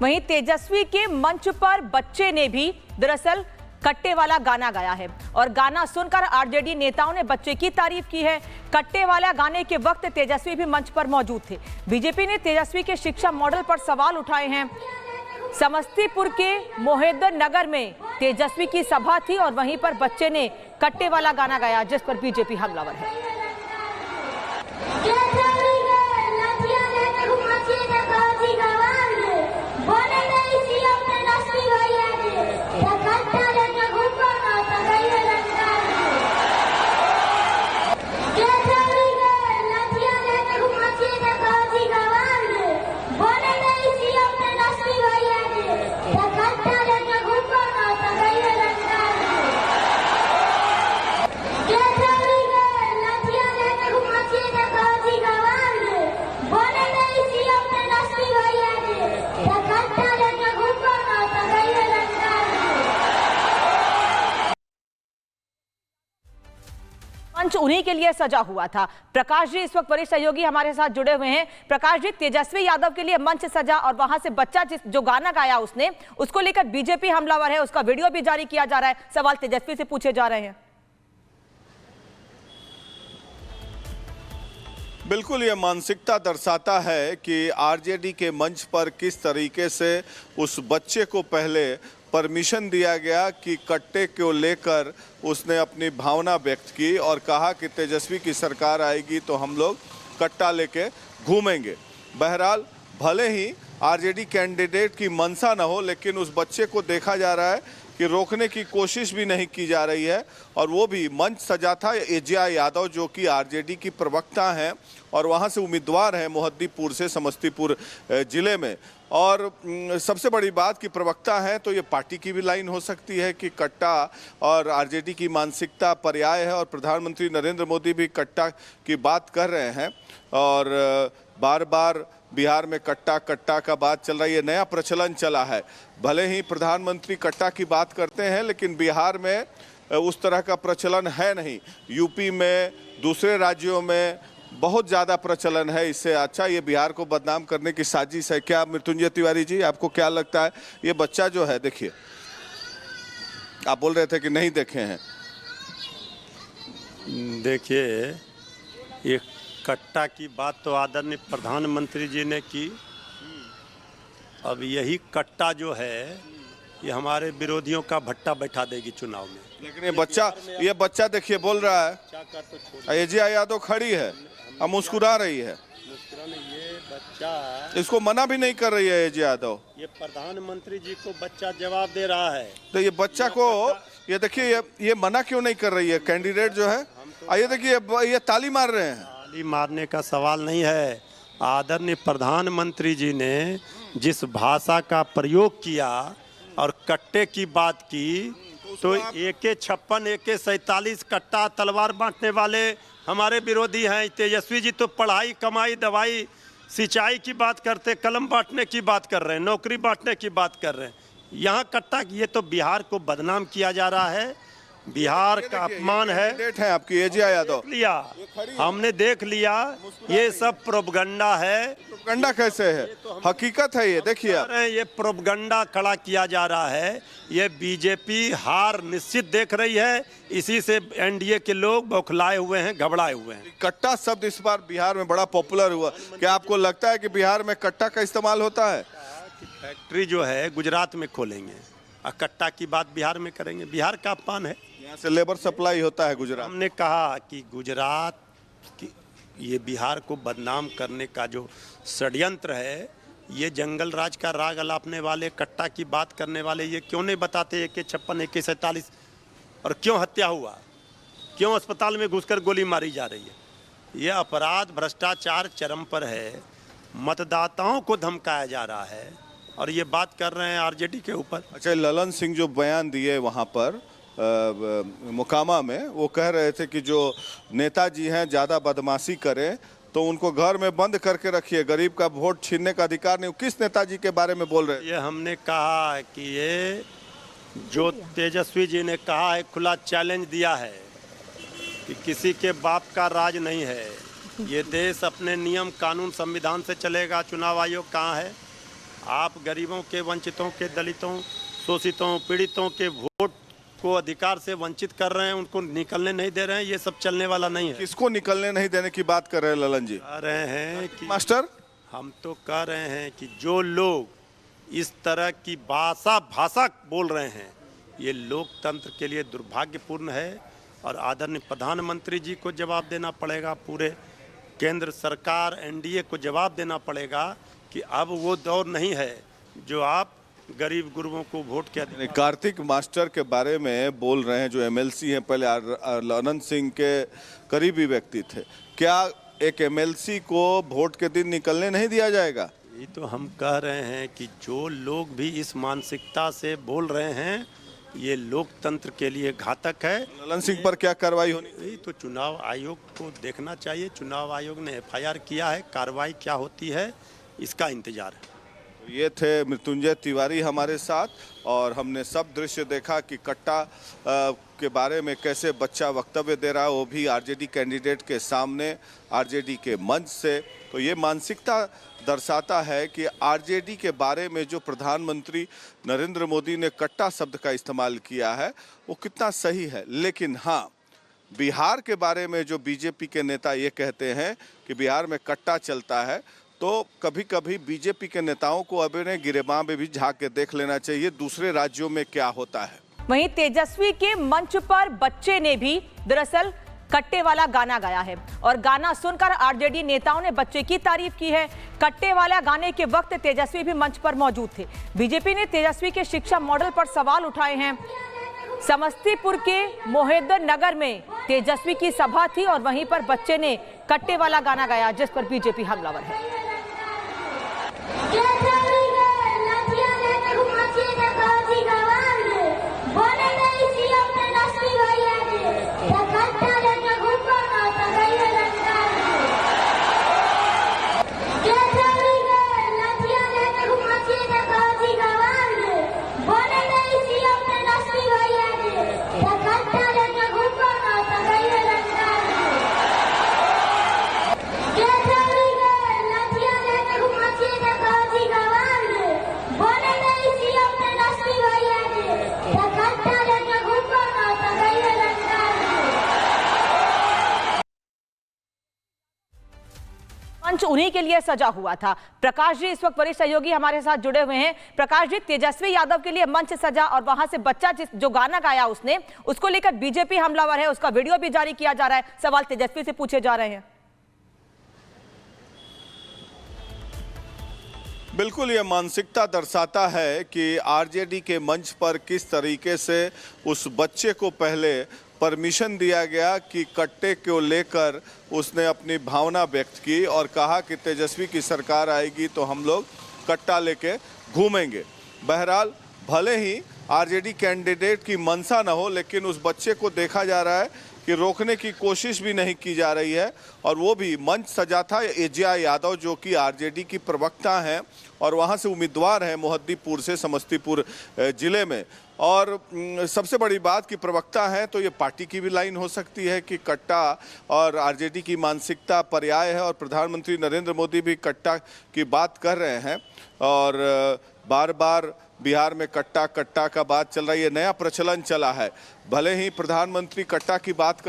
वहीं तेजस्वी के मंच पर बच्चे ने भी दरअसल कट्टे वाला गाना गाया है और गाना सुनकर आरजेडी नेताओं ने बच्चे की तारीफ की है। कट्टे वाला गाने के वक्त तेजस्वी भी मंच पर मौजूद थे। बीजेपी ने तेजस्वी के शिक्षा मॉडल पर सवाल उठाए हैं। समस्तीपुर के मोहिद्दर नगर में तेजस्वी की सभा थी और वहीं पर बच्चे ने कट्टे वाला गाना गाया, जिस पर बीजेपी हमलावर है। मंच उन्हीं के लिए सजा हुआ था। प्रकाश जी इस वक्त वरिष्ठ सहयोगी हमारे साथ जुड़े हुए हैं। प्रकाश जी, तेजस्वी यादव के लिए मंच सजा और वहां से बच्चा जो गाना गाया उसने, उसको लेकर बीजेपी हमलावर है, उसका वीडियो भी जारी किया जा रहा है, सवाल तेजस्वी से पूछे जा रहे हैं। बिल्कुल, ये मानसिकता दर्शाता है कि आरजेडी के मंच पर किस तरीके से उस बच्चे को पहले परमिशन दिया गया कि कट्टे को लेकर उसने अपनी भावना व्यक्त की और कहा कि तेजस्वी की सरकार आएगी तो हम लोग कट्टा लेके घूमेंगे। बहरहाल, भले ही आरजेडी कैंडिडेट की मंशा न हो, लेकिन उस बच्चे को देखा जा रहा है कि रोकने की कोशिश भी नहीं की जा रही है। और वो भी मंच सजा था एजिया यादव, जो कि आरजेडी की प्रवक्ता हैं और वहाँ से उम्मीदवार हैं मोहद्दीपुर से, समस्तीपुर जिले में। और सबसे बड़ी बात कि प्रवक्ता है तो ये पार्टी की भी लाइन हो सकती है कि कट्टा और आरजेडी की मानसिकता पर्याय है। और प्रधानमंत्री नरेंद्र मोदी भी कट्टा की बात कर रहे हैं और बार बार बिहार में कट्टा कट्टा का बात चल रही है, नया प्रचलन चला है। भले ही प्रधानमंत्री कट्टा की बात करते हैं, लेकिन बिहार में उस तरह का प्रचलन है नहीं। यूपी में, दूसरे राज्यों में बहुत ज़्यादा प्रचलन है। इससे अच्छा ये बिहार को बदनाम करने की साजिश है क्या? मृत्युंजय तिवारी जी, आपको क्या लगता है? ये बच्चा जो है, देखिए, आप बोल रहे थे कि नहीं देखे हैं। देखिए, ये कट्टा की बात तो आदरणीय प्रधानमंत्री जी ने की। अब यही कट्टा जो है ये हमारे विरोधियों का भट्टा बैठा देगी चुनाव में। लेकिन ये बच्चा देखिए बोल रहा है, एजिया यादव खड़ी है और मुस्कुरा रही है। ये बच्चा, इसको मना भी नहीं कर रही है एजिया यादव। ये प्रधानमंत्री जी को बच्चा जवाब दे रहा है। तो ये बच्चा को, ये देखिए, ये मना क्यों नहीं कर रही है कैंडिडेट जो है? ये देखिए, ये ताली मार रहे हैं। ताली मारने का सवाल नहीं है। आदरणीय प्रधानमंत्री जी ने जिस भाषा का प्रयोग किया और कट्टे की बात की, तो AK-56, AK-47 कट्टा तलवार बांटने वाले हमारे विरोधी हैं। तेजस्वी जी तो पढ़ाई, कमाई, दवाई, सिंचाई की बात करते, कलम बांटने की बात कर रहे हैं, नौकरी बांटने की बात कर रहे हैं। यहाँ कट्टा, ये तो बिहार को बदनाम किया जा रहा है, बिहार का अपमान है। आपकी एजिया यादव लिया, हमने देख लिया, ये सब प्रोपगंडा है। प्रोपगंडा कैसे है? हकीकत है ये, देखिए आप। ये प्रोपगंडा खड़ा किया जा रहा है। ये बीजेपी हार निश्चित देख रही है, इसी से एनडीए के लोग बौखलाए हुए हैं, घबराए हुए हैं। कट्टा शब्द इस बार बिहार में बड़ा पॉपुलर हुआ। क्या आपको लगता है कि बिहार में कट्टा का इस्तेमाल होता है? फैक्ट्री जो है गुजरात में खोलेंगे और कट्टा की बात बिहार में करेंगे। बिहार का अपमान है। यहाँ से लेबर सप्लाई होता है गुजरात। हमने कहा कि गुजरात की, ये बिहार को बदनाम करने का जो षड्यंत्र है, ये जंगल राज का राग अलापने वाले, कट्टा की बात करने वाले, ये क्यों नहीं बताते AK-56, AK-47 और क्यों हत्या हुआ, क्यों अस्पताल में घुसकर गोली मारी जा रही है? ये अपराध, भ्रष्टाचार चरम पर है। मतदाताओं को धमकाया जा रहा है और ये बात कर रहे हैं आरजेडी के ऊपर। अच्छा, ललन सिंह जो बयान दिए वहाँ पर मोकामा में, वो कह रहे थे कि जो नेताजी हैं ज़्यादा बदमाशी करें तो उनको घर में बंद करके रखिए, गरीब का वोट छीनने का अधिकार नहीं। किस नेताजी के बारे में बोल रहे हैं? ये हमने कहा कि ये जो तेजस्वी जी ने कहा है, खुला चैलेंज दिया है कि किसी के बाप का राज नहीं है। ये देश अपने नियम कानून संविधान से चलेगा। चुनाव आयोग कहाँ है? आप गरीबों के, वंचितों के, दलितों, शोषितों, पीड़ितों के वोट को अधिकार से वंचित कर रहे हैं, उनको निकलने नहीं दे रहे हैं। ये सब चलने वाला नहीं है। किसको निकलने नहीं देने की बात कर रहे हैं ललन जी? कह रहे हैं कि मास्टर, हम तो कह रहे हैं कि जो लोग इस तरह की भाषा बोल रहे हैं, ये लोकतंत्र के लिए दुर्भाग्यपूर्ण है और आदरणीय प्रधानमंत्री जी को जवाब देना पड़ेगा, पूरे केंद्र सरकार एनडीए को जवाब देना पड़ेगा कि अब वो दौर नहीं है जो आप गरीब गुरबों को वोट के यानी कार्तिक मास्टर के बारे में बोल रहे हैं जो एमएलसी हैं, पहले अनंत सिंह के करीबी व्यक्ति थे। क्या एक एमएलसी को वोट के दिन निकलने नहीं दिया जाएगा? ये तो हम कह रहे हैं कि जो लोग भी इस मानसिकता से बोल रहे हैं, ये लोकतंत्र के लिए घातक है। ललन सिंह पर क्या कार्रवाई होनी? यही तो चुनाव आयोग को देखना चाहिए। चुनाव आयोग ने एफआईआर किया है, कार्रवाई क्या होती है इसका इंतजार है। ये थे मृत्युंजय तिवारी हमारे साथ, और हमने सब दृश्य देखा कि कट्टा के बारे में कैसे बच्चा वक्तव्य दे रहा है, वो भी आरजेडी कैंडिडेट के सामने, आरजेडी के मंच से। तो ये मानसिकता दर्शाता है कि आरजेडी के बारे में जो प्रधानमंत्री नरेंद्र मोदी ने कट्टा शब्द का इस्तेमाल किया है वो कितना सही है। लेकिन हाँ, बिहार के बारे में जो बीजेपी के नेता ये कहते हैं कि बिहार में कट्टा चलता है, तो कभी कभी बीजेपी के नेताओं को अपने गिरेबान में भी झांक के देख लेना चाहिए दूसरे राज्यों में क्या होता है। वहीं तेजस्वी के मंच पर बच्चे ने भी दरअसल कट्टे वाला गाना गाया है और गाना सुनकर आरजेडी नेताओं ने बच्चे की तारीफ की है। कट्टे वाला गाने के वक्त तेजस्वी भी मंच पर मौजूद थे। बीजेपी ने तेजस्वी के शिक्षा मॉडल पर सवाल उठाए हैं। समस्तीपुर के मोहिद्दर नगर में तेजस्वी की सभा थी और वहीं पर बच्चे ने कट्टे वाला गाना गाया, जिस पर बीजेपी हमलावर है। मंच उन्हीं के लिए सजा हुआ था। प्रकाश जी इस वक्त वरिष्ठ सहयोगी हमारे साथ जुड़े हुए हैं। प्रकाश जी, तेजस्वी यादव के लिए मंच सजा और वहां से बच्चा जो गाना गाया उसने, उसको लेकर बीजेपी हमलावर है, उसका वीडियो भी जारी किया जा रहा है, सवाल तेजस्वी से पूछे जा रहे हैं। बिल्कुल, ये मानसिकता दर्शाता है कि आरजेडी के मंच पर किस तरीके से उस बच्चे को पहले परमिशन दिया गया कि कट्टे को लेकर उसने अपनी भावना व्यक्त की और कहा कि तेजस्वी की सरकार आएगी तो हम लोग कट्टा लेके घूमेंगे। बहरहाल, भले ही आरजेडी कैंडिडेट की मंशा न हो, लेकिन उस बच्चे को देखा जा रहा है कि रोकने की कोशिश भी नहीं की जा रही है। और वो भी मंच सजा था एजिया यादव, जो कि आरजेडी की प्रवक्ता हैं और वहाँ से उम्मीदवार हैं मोहद्दीपुर से, समस्तीपुर जिले में। और सबसे बड़ी बात कि प्रवक्ता हैं तो ये पार्टी की भी लाइन हो सकती है कि कट्टा और आरजेडी की मानसिकता पर्याय है, और प्रधानमंत्री नरेंद्र मोदी भी कट्टा की बात कर रहे हैं और बार बार बिहार में कट्टा कट्टा का बात चल रही है, नया प्रचलन चला है। भले ही प्रधानमंत्री कट्टा की बात कर